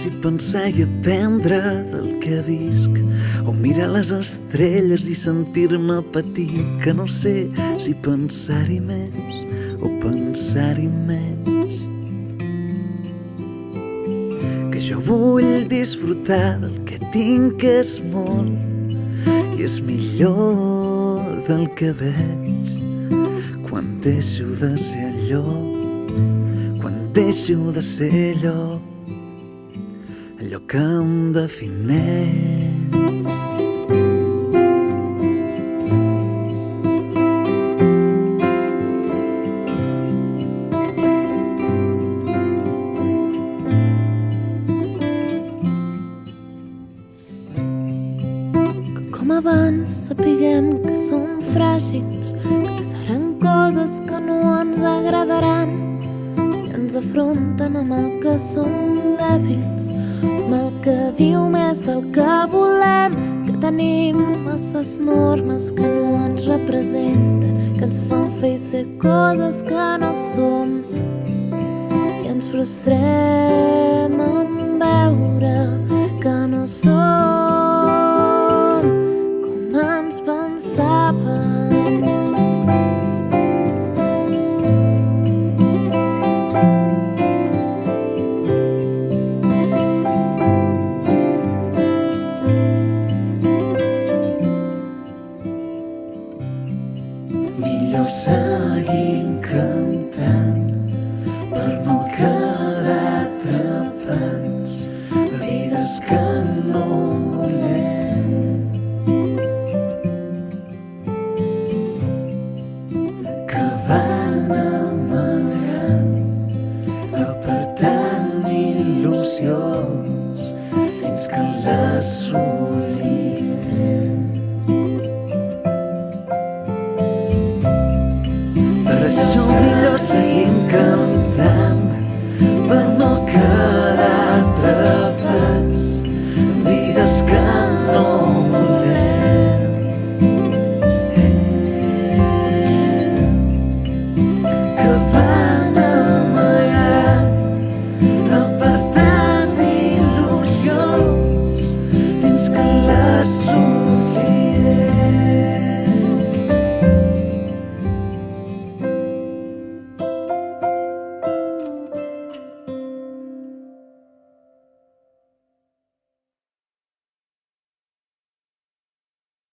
si pensar i aprendre del que visc, o mirar les estrelles i sentir-me petit, que no sé si pensar-hi més o pensar-hi menys. Que jo vull disfrutar del que tinc, que és molt i és millor del que veig. Quan deixo de ser allò, quan deixo de ser allò que em defineix. Que com abans sapiguem que som fràgils, que passaran coses que no ens agradaran i ens afronten amb el que som dèbils, amb el que diu més del que volem, que tenim masses normes que no ens representen, que ens fan fer i ser coses que no som, i ens frustrem en veure